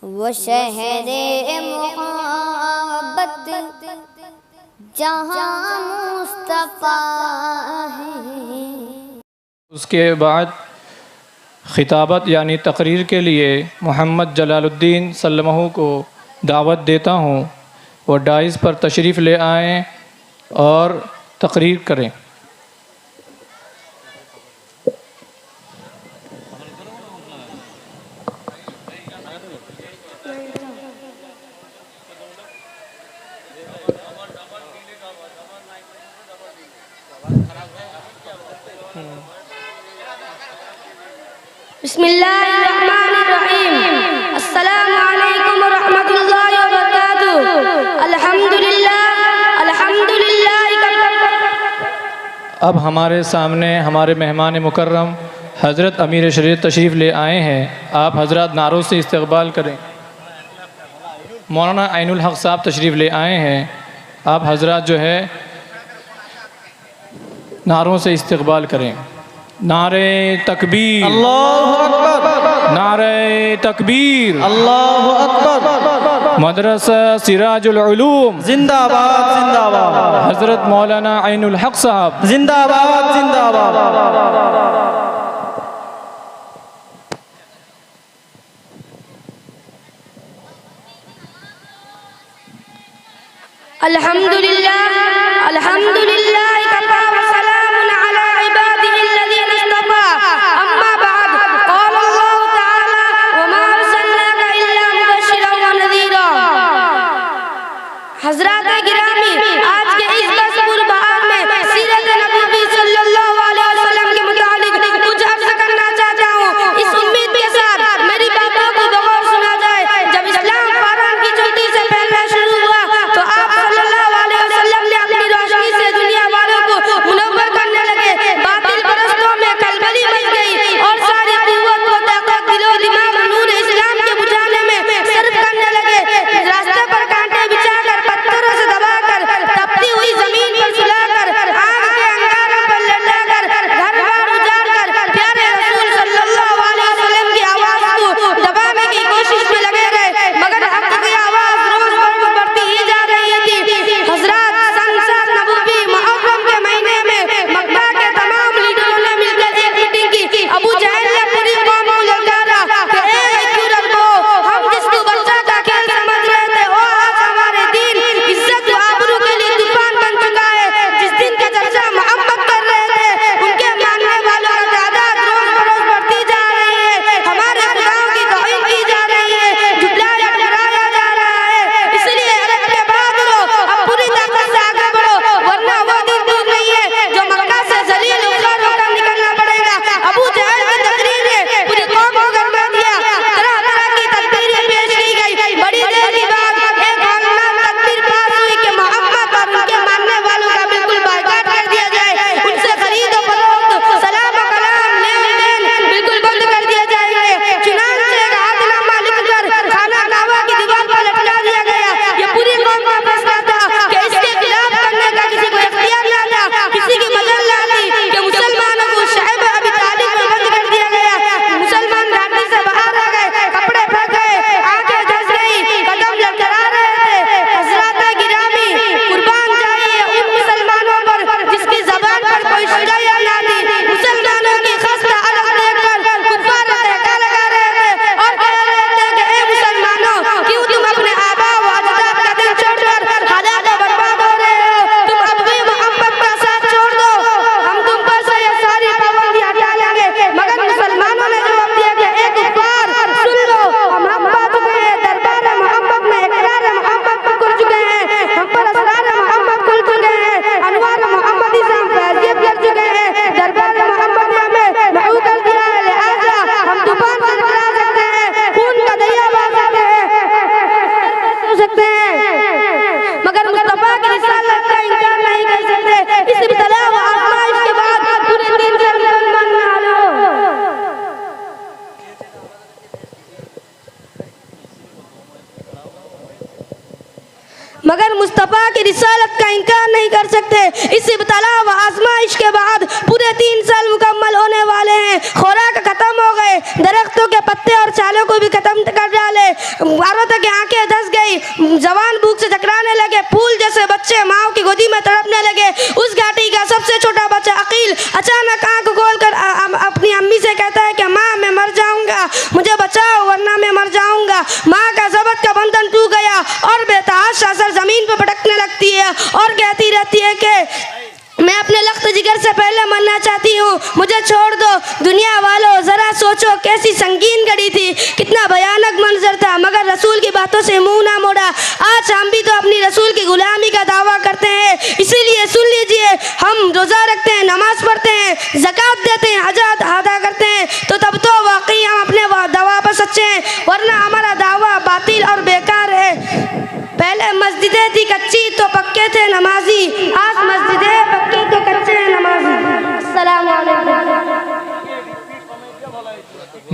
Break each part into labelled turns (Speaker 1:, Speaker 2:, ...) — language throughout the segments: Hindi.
Speaker 1: वो शहरे मोहब्बत जहाँ मुस्तफ़ा है।
Speaker 2: उसके बाद ख़िताबत यानी तकरीर के लिए मोहम्मद जलालुद्दीन सल्लमहु को दावत देता हूँ। वो डाइस पर तशरीफ़ ले आएँ और तकरीर करें।
Speaker 3: बिस्मिल्लाहिर्रहमानिर्रहीम। अस्सलामु अलैकुम वरहमतुल्लाहि वबरकातुहू। अल्हम्दुलिल्लाह।
Speaker 2: अब हमारे सामने हमारे मेहमान मुकर्रम हज़रत अमीर शरीयत तशरीफ़ ले आए हैं। आप हज़रात नारों से इस्तक़बाल करें। मौलाना ऐनुल हक़ साहब तशरीफ़ ले आए हैं। आप हज़रात जो है नारों से इस्तक़बाल करें। नारे तकबीर,
Speaker 4: अल्लाहु अकबर,
Speaker 2: नारे तकबीर,
Speaker 4: अल्लाहु अकबर।
Speaker 2: मदरसा सिराजुल उलूम
Speaker 4: जिंदाबाद जिंदाबाद,
Speaker 2: हज़रत मौलाना ऐनुल हक़ साहब
Speaker 4: जिंदाबाद जिंदाबाद।
Speaker 3: अल्हम्दुलिल्लाह अल्हम्दुलिल्लाह कफ़ा व सलामुन अला इबादिहिल्लज़ीना इस्तफ़ा। अम्मा बाद, क़ाल अल्लाहु तआला व मा अरसलनाका इल्ला मुबश्शिरन व नज़ीरा। हज़रात गिरामी, आज के इस बसपुर बहार में सीरत नबी सल्लल्लाहु अलैहि वसल्लम के मुतालिक कुछ अर्ज़ करना चाहता हूँ। इस उम्मीद के साथ मेरी बातों को गौर सुना जाए। जब इस्लाम फ़ारान की चोटी से फैलना शुरू हुआ तो आप सल्लल्लाहु अलैहि वसल्लम ने अपनी रोशनी से दुनिया वालों मगर मुस्तफ़ा की रिसालत का इनकार नहीं कर सकते। इस इब्तला व आजमाइश के बाद पूरे 3 साल मुकम्मल होने वाले हैं। खुराक खत्म हो गए, दरख्तों के पत्ते और छालों को भी खत्म कर डाले। औरतों की आंखें धंस गई, जवान भूख से चकराने लगे, फूल जैसे बच्चे माँ की गोदी में तड़पने लगे। उस घाटी का सबसे छोटा बच्चा अकील अचानक आंख खोलकर अपनी अम्मी से कहता है कि माँ मैं मर जाऊंगा, मुझे बचाओ वरना मैं मर जाऊंगा। माँ का ज़बत का बंधन टूट गया और बेतहाशा सर जमीन पर भटकने लगती है और कहती रहती है कि मैं अपने लख्त जिगर से पहले मरना चाहती हूँ, मुझे छोड़ दो। दुनिया वालों ज़रा सोचो कैसी संगीन घड़ी थी, कितना भयानक मंजर था, मगर रसूल की बातों से मुंह ना मोड़ा। आज हम भी तो अपनी रसूल की गुलामी का दावा करते हैं, इसीलिए सुन लीजिए, हम रोज़ा रखते हैं, नमाज पढ़ते हैं, ज़कात देते हैं, हज अदा करते हैं, तो तब तो वाकई हम अपने दावा पर सच्चे हैं, वरना हमारा दावा बातिल और बेकार है। पहले मस्जिदें थी कच्ची तो पक्के थे नमाजी, आज मस्जिदें पक्की तो कच्चे हैं नमाजी। अस्सलाम वालेकुम।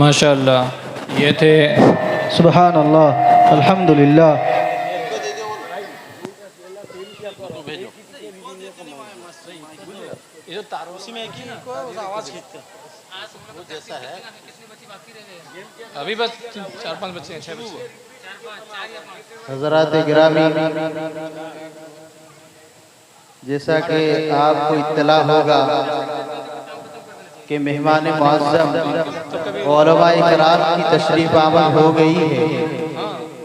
Speaker 2: माशाअल्लाह, ये थे
Speaker 4: सुभान अल्लाह, अल्हम्दुलिल्लाह।
Speaker 2: अभी बस 4-5 बच्चे हैं, 6 बच्चे।
Speaker 5: हज़रात गिरामी, जैसा कि आपको इत्तला होगा कि मेहमान मुअज़्ज़म उलमा इकराम की तशरीफ़ आमद हो गई है,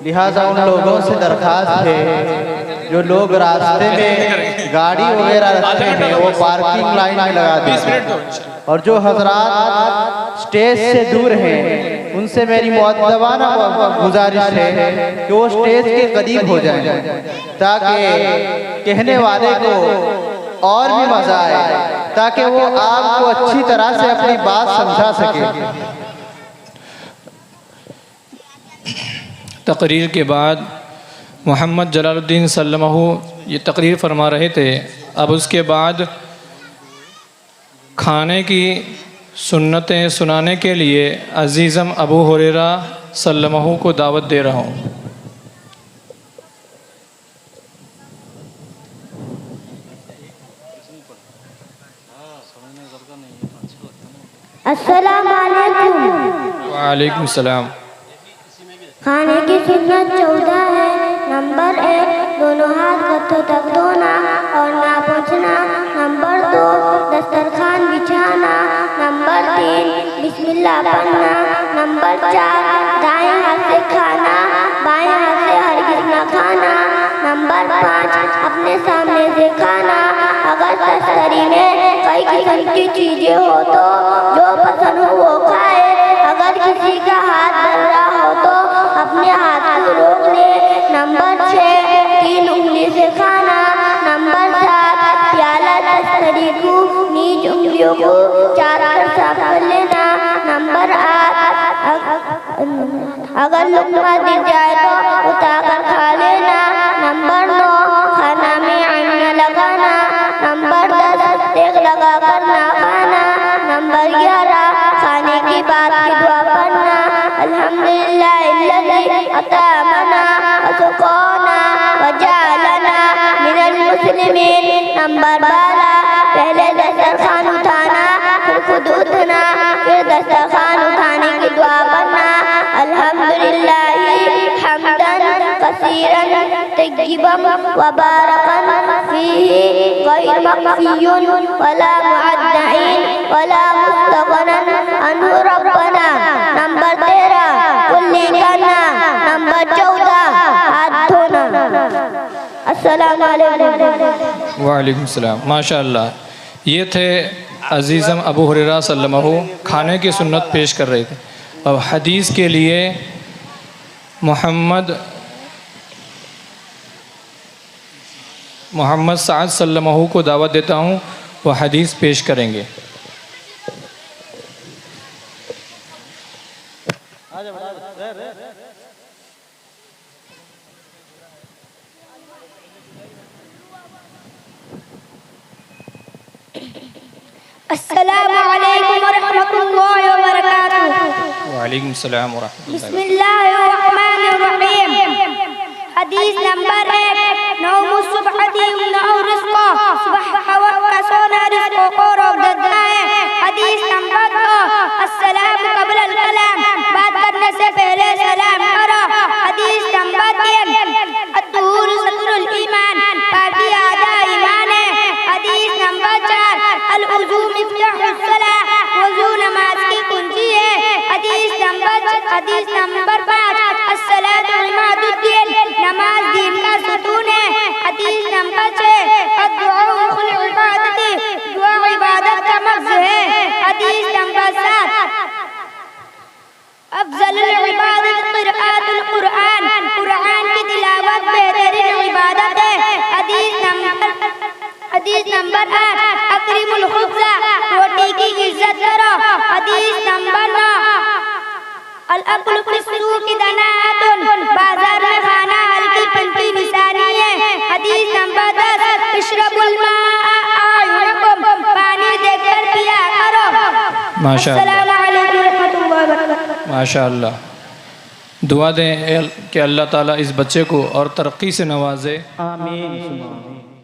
Speaker 5: लिहाजा उन लोगों से दरख्वास्त है जो लोग रास्ते में गाड़ी वगैरह रखते हैं वो पार्किंग लाइन में लगा दें, और जो हजरात स्टेज से दूर हैं उनसे मेरी मुअद्दबाना गुजारिश है कि वो स्टेज के करीब हो जाएं, ताकि कहने वाले को और भी मजा आए, ताकि वो आपको अच्छी तरह से अपनी बात समझा सके।
Speaker 2: तकरीर के बाद मोहम्मद जलालुद्दीन सल्लमहु ये तकरीर फरमा रहे थे। अब उसके बाद खाने की सुन्नतें सुनाने के लिए अज़ीज़म अबू हुरैरा सल्लमहु को दावत दे रहा हूँ।
Speaker 1: अस्सलाम वालेकुम।
Speaker 2: वालेकुम सलाम।
Speaker 1: खाने की सुन्नत 14 है। नंबर 1, दोनों हाथ गत्थों तक धोना और ना पोंछना। नंबर 2, दस्तरखान बिछाना। नंबर 3, बिस्मिल्लाह पढ़ना। नंबर 4, दाएं हाथ से खाना, बाएं हाथ से हरगिज़ न खाना। नंबर 5, अपने सामने से खाना। अगर तस्तरी में कई किस्म की चीज़ें हो तो जो पसंद हो वो खाए। अगर किसी का हाथ दल रहा हो तो अपने हाथ को रोक ले। नंबर 6, 3 उंगली से खाना। नंबर 7, प्याला तस्तरी को नीच उंगलियों को चाटकर साफ कर लेना। नंबर 8, अगर लुकमा दिख जाए तो उतार खा लेना। नंबर 9, खाना में आग न लगाना। नंबर 10, तेल लगा कर ना खाना। नंबर 11, खाने की बात की दुआ पढ़ना। अल्हम्दुलिल्लाहिल्लज़ी अतामना वसक़ाना वजअलना मिनल मुस्लिमीन। नंबर 12, पहले दस्तरखान उठाना, फिर खुद उठना, फिर दस्तरखान उठाने की दुआ पढ़ना। अल्हम्दुलिल्लाहि हम्दन कसीरन तय्यिबन व बारकन फीही गैर मक्फियुन वला मुअद्दइन वला मुस्तगनन अन्हु रब्बना। नंबर 13, कुल्ली करना। नंबर 14, हाथ धोना। अस्सलाम वालेकुम।
Speaker 2: वालेकुम सलाम। माशाअल्लाह, ये थे अज़ीज़म अबू हुरैरा सल्लमहु खाने की सुन्नत पेश कर रहे थे। अब हदीस के लिए मोहम्मद साद सल्लमहु को दावत देता हूँ, वह हदीस पेश करेंगे।
Speaker 3: अस्सलामु अलैकुम व रहमतुल्लाहि व बरकातुहू।
Speaker 2: वालेकुम सलाम व रहमतुल्लाहि।
Speaker 3: बिस्मिल्लाहिर्रहमानिर्रहीम। हदीस नंबर 1, अस्सलामु अलैकुम रहमतुल्लाहि व बरकातहू।
Speaker 2: माशाअल्लाह। दुआ दें कि अल्लाह ताला इस बच्चे को और तरक्की से नवाजे।
Speaker 4: आमीन।